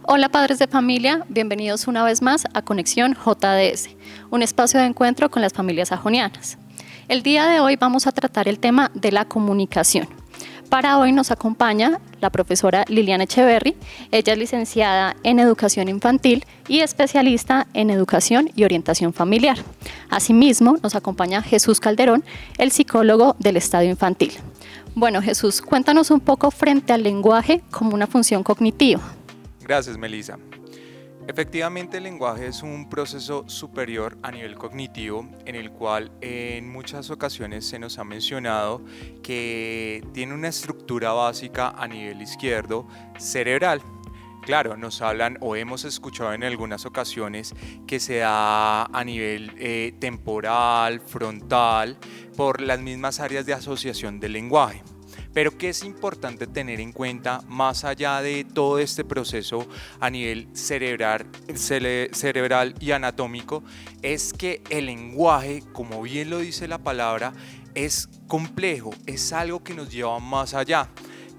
Hola padres de familia, bienvenidos una vez más a Conexión JDS, un espacio de encuentro con las familias sajonianas. El día de hoy vamos a tratar el tema de la comunicación. Para hoy nos acompaña la profesora Liliana Echeverry. Ella es licenciada en Educación Infantil y especialista en Educación y Orientación Familiar. Asimismo, nos acompaña Jesús Calderón, el psicólogo del Estadio Infantil. Bueno, Jesús, cuéntanos un poco frente al lenguaje como una función cognitiva. Gracias, Melissa. Efectivamente, el lenguaje es un proceso superior a nivel cognitivo en el cual en muchas ocasiones se nos ha mencionado que tiene una estructura básica a nivel izquierdo cerebral. Claro, nos hablan o hemos escuchado en algunas ocasiones que se da a nivel temporal, frontal, por las mismas áreas de asociación del lenguaje. Pero ¿qué es importante tener en cuenta más allá de todo este proceso a nivel cerebral y anatómico? Es que el lenguaje, como bien lo dice la palabra, es complejo, es algo que nos lleva más allá.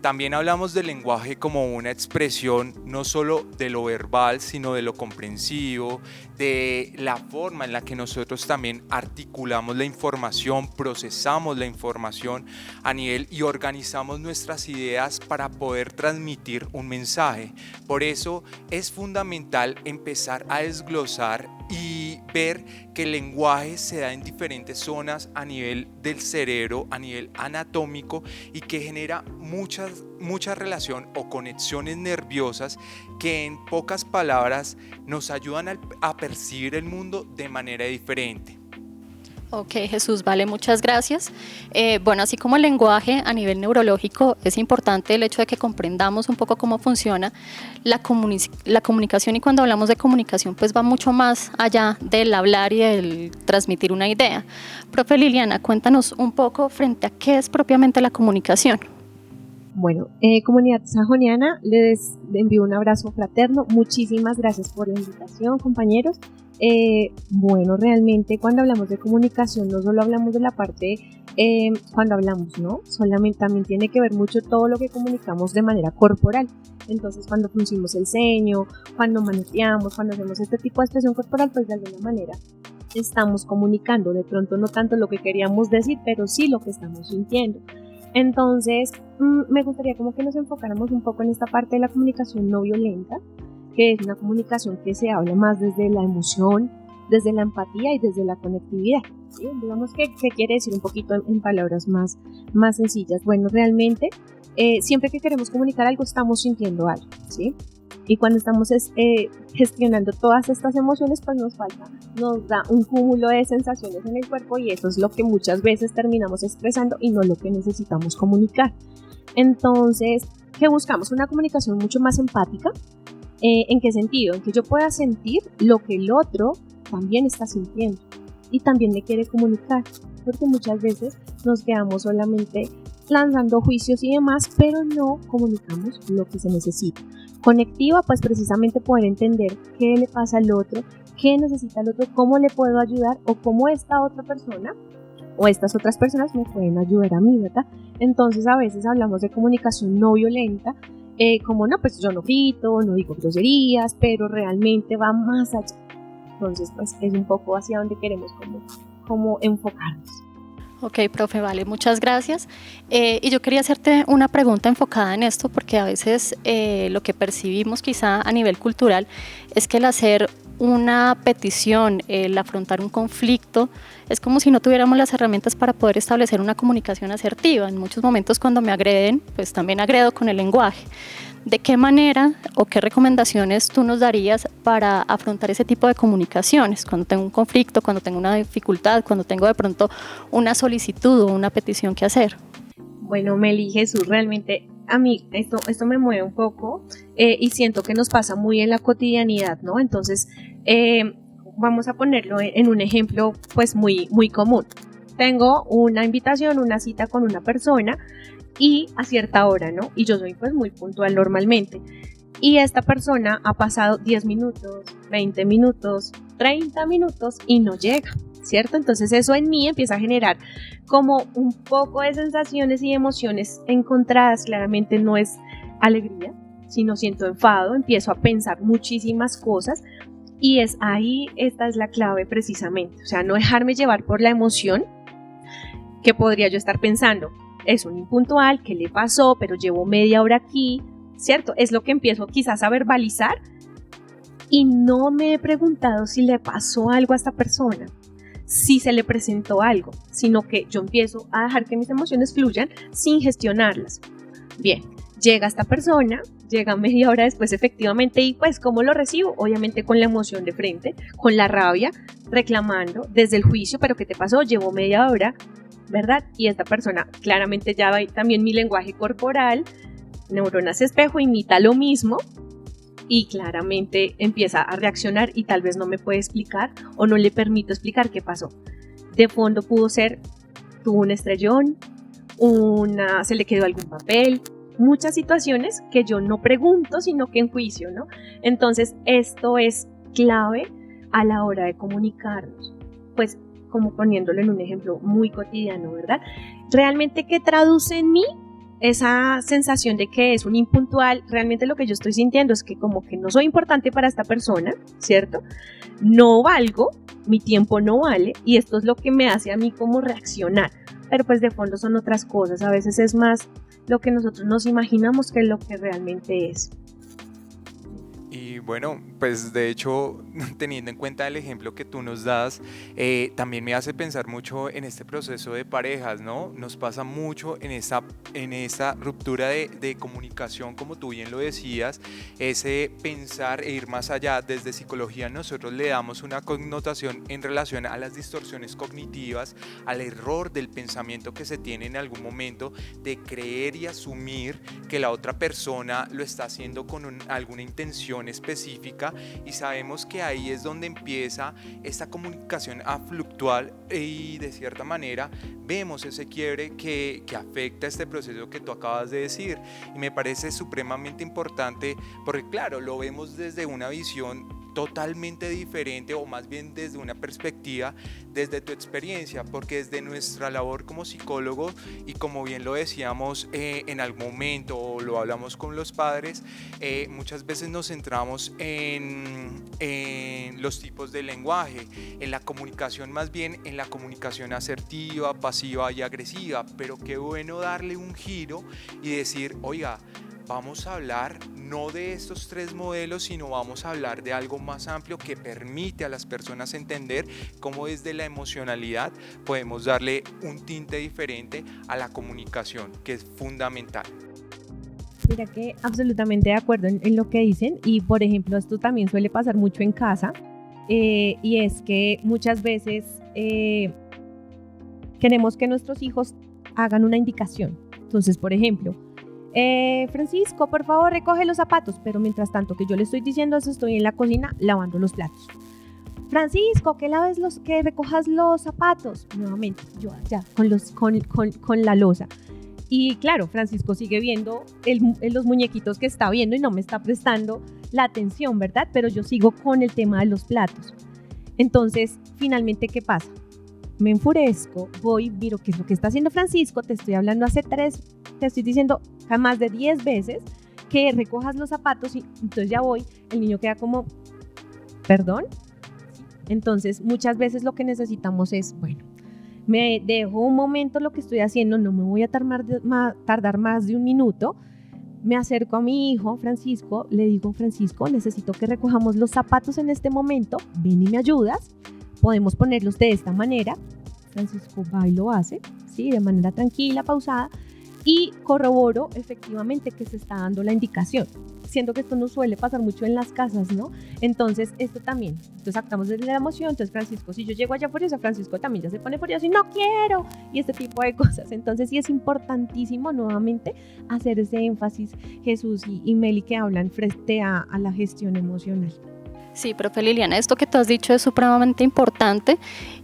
También hablamos del lenguaje como una expresión no solo de lo verbal, sino de lo comprensivo, de la forma en la que nosotros también articulamos la información, procesamos la información a nivel y organizamos nuestras ideas para poder transmitir un mensaje. Por eso es fundamental empezar a desglosar y ver que el lenguaje se da en diferentes zonas a nivel del cerebro, a nivel anatómico, y que genera mucha relación o conexiones nerviosas que en pocas palabras nos ayudan a percibir el mundo de manera diferente. Ok, Jesús, vale, muchas gracias. Bueno, así como el lenguaje a nivel neurológico, es importante el hecho de que comprendamos un poco cómo funciona la comunicación, y cuando hablamos de comunicación pues va mucho más allá del hablar y del transmitir una idea. Profe Liliana, cuéntanos un poco frente a qué es propiamente la comunicación. Bueno, comunidad sajoniana, les envío un abrazo fraterno. Muchísimas gracias por la invitación, compañeros. Bueno, realmente cuando hablamos de comunicación no solo hablamos de la parte cuando hablamos, ¿no? Solamente también tiene que ver mucho todo lo que comunicamos de manera corporal. Entonces, cuando fruncimos el ceño, cuando manoteamos, cuando hacemos este tipo de expresión corporal, pues de alguna manera estamos comunicando. De pronto no tanto lo que queríamos decir, pero sí lo que estamos sintiendo. Entonces, me gustaría como que nos enfocáramos un poco en esta parte de la comunicación no violenta, que es una comunicación que se habla más desde la emoción, desde la empatía y desde la conectividad, ¿sí? Digamos que quiere decir un poquito en palabras más sencillas. Bueno, realmente, siempre que queremos comunicar algo, estamos sintiendo algo, ¿sí? Y cuando estamos gestionando todas estas emociones, pues nos da un cúmulo de sensaciones en el cuerpo, y eso es lo que muchas veces terminamos expresando y no lo que necesitamos comunicar. Entonces, ¿qué buscamos? Una comunicación mucho más empática. ¿En qué sentido? En que yo pueda sentir lo que el otro también está sintiendo y también me quiere comunicar, porque muchas veces nos quedamos solamente lanzando juicios y demás, pero no comunicamos lo que se necesita. Conectiva, pues precisamente poder entender qué le pasa al otro, qué necesita el otro, cómo le puedo ayudar o cómo esta otra persona o estas otras personas me pueden ayudar a mí, ¿verdad? Entonces a veces hablamos de comunicación no violenta, como no, pues yo no grito, no digo groserías, pero realmente va más allá. Entonces pues es un poco hacia donde queremos como enfocarnos. Ok, profe, vale, muchas gracias. Y yo quería hacerte una pregunta enfocada en esto, porque a veces lo que percibimos quizá a nivel cultural es que el hacer una petición, el afrontar un conflicto, es como si no tuviéramos las herramientas para poder establecer una comunicación asertiva. En muchos momentos cuando me agreden, pues también agredo con el lenguaje. ¿De qué manera o qué recomendaciones tú nos darías para afrontar ese tipo de comunicaciones? Cuando tengo un conflicto, cuando tengo una dificultad, cuando tengo de pronto una solicitud o una petición que hacer. Bueno, Meli, Jesús, realmente a mí esto me mueve un poco y siento que nos pasa muy en la cotidianidad, ¿no? Entonces, vamos a ponerlo en un ejemplo pues muy común. Tengo una invitación, una cita con una persona y a cierta hora, ¿no? Y yo soy pues muy puntual normalmente. Y esta persona ha pasado 10 minutos, 20 minutos, 30 minutos y no llega, ¿cierto? Entonces eso en mí empieza a generar como un poco de sensaciones y emociones encontradas. Claramente no es alegría, sino siento enfado, empiezo a pensar muchísimas cosas y es ahí, esta es la clave precisamente, o sea, no dejarme llevar por la emoción que podría yo estar pensando, es un impuntual, ¿qué le pasó? Pero llevo media hora aquí, ¿cierto? Es lo que empiezo quizás a verbalizar y no me he preguntado si le pasó algo a esta persona, si se le presentó algo, sino que yo empiezo a dejar que mis emociones fluyan sin gestionarlas. Bien, llega esta persona, llega media hora después efectivamente y pues ¿cómo lo recibo? Obviamente con la emoción de frente, con la rabia, reclamando desde el juicio, pero ¿qué te pasó? Llevo media hora, ¿verdad? Y esta persona claramente ya va también mi lenguaje corporal, neuronas espejo, imita lo mismo y claramente empieza a reaccionar y tal vez no me puede explicar o no le permito explicar qué pasó. De fondo pudo ser, tuvo un estrellón, se le quedó algún papel, muchas situaciones que yo no pregunto sino que enjuicio, ¿no? Entonces esto es clave a la hora de comunicarnos, pues como poniéndolo en un ejemplo muy cotidiano, ¿verdad? Realmente, ¿qué traduce en mí esa sensación de que es un impuntual? Realmente lo que yo estoy sintiendo es que como que no soy importante para esta persona, ¿cierto? No valgo, mi tiempo no vale y esto es lo que me hace a mí como reaccionar, pero pues de fondo son otras cosas, a veces es más lo que nosotros nos imaginamos que lo que realmente es. Y bueno, pues de hecho, teniendo en cuenta el ejemplo que tú nos das, también me hace pensar mucho en este proceso de parejas, ¿no? Nos pasa mucho en esa ruptura de comunicación, como tú bien lo decías, ese pensar e ir más allá. Desde psicología nosotros le damos una connotación en relación a las distorsiones cognitivas, al error del pensamiento que se tiene en algún momento de creer y asumir que la otra persona lo está haciendo con alguna intención específica, y sabemos que ahí es donde empieza esta comunicación a fluctuar y de cierta manera vemos ese quiebre que afecta este proceso que tú acabas de decir, y me parece supremamente importante porque claro, lo vemos desde una visión totalmente diferente, o más bien desde una perspectiva, desde tu experiencia, porque desde nuestra labor como psicólogos, y como bien lo decíamos en algún momento, o lo hablamos con los padres, muchas veces nos centramos en los tipos de lenguaje, en la comunicación, más bien en la comunicación asertiva, pasiva y agresiva, pero qué bueno darle un giro y decir, oiga, vamos a hablar no de estos tres modelos, sino vamos a hablar de algo más amplio que permite a las personas entender cómo desde la emocionalidad podemos darle un tinte diferente a la comunicación, que es fundamental. Mira que absolutamente de acuerdo en lo que dicen, y por ejemplo esto también suele pasar mucho en casa, y es que muchas veces queremos que nuestros hijos hagan una indicación. Entonces, por ejemplo, Francisco, por favor, recoge los zapatos, pero mientras tanto que yo le estoy diciendo eso, estoy en la cocina lavando los platos. Francisco, que recojas los zapatos. Nuevamente, yo allá con la loza. Y claro, Francisco sigue viendo los muñequitos que está viendo y no me está prestando la atención, ¿verdad? Pero yo sigo con el tema de los platos. Entonces, finalmente, ¿qué pasa? Me enfurezco, voy, miro qué es lo que está haciendo Francisco, te estoy hablando te estoy diciendo más de 10 veces que recojas los zapatos, y entonces ya voy, el niño queda como, ¿perdón? Entonces muchas veces lo que necesitamos es, bueno, me dejo un momento lo que estoy haciendo, no me voy a tardar más de un minuto, me acerco a mi hijo Francisco, le digo, Francisco, necesito que recojamos los zapatos en este momento, ven y me ayudas, podemos ponerlos de esta manera. Francisco va y lo hace, ¿sí? De manera tranquila, pausada, y corroboro efectivamente que se está dando la indicación. Siento que esto no suele pasar mucho en las casas, ¿no? Entonces, esto también. Entonces, actuamos desde la emoción. Entonces, Francisco, si yo llego allá furioso, Francisco también ya se pone furioso y no quiero, y este tipo de cosas. Entonces, sí es importantísimo nuevamente hacer ese énfasis, Jesús y Meli, que hablan frente a la gestión emocional. Sí, profe Liliana, esto que tú has dicho es supremamente importante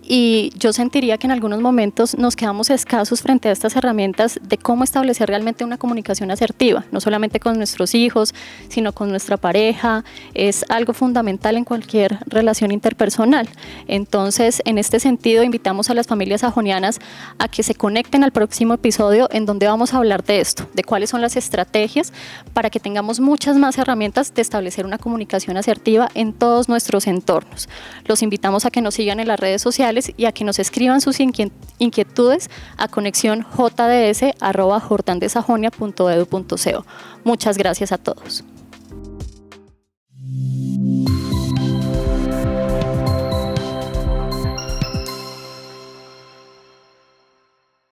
y yo sentiría que en algunos momentos nos quedamos escasos frente a estas herramientas de cómo establecer realmente una comunicación asertiva, no solamente con nuestros hijos, sino con nuestra pareja. Es algo fundamental en cualquier relación interpersonal. Entonces, en este sentido, invitamos a las familias sajonianas a que se conecten al próximo episodio en donde vamos a hablar de esto, de cuáles son las estrategias para que tengamos muchas más herramientas de establecer una comunicación asertiva en todos nuestros entornos. Los invitamos a que nos sigan en las redes sociales y a que nos escriban sus inquietudes a conexión jds@jordandesajonia.edu.co. Muchas gracias a todos.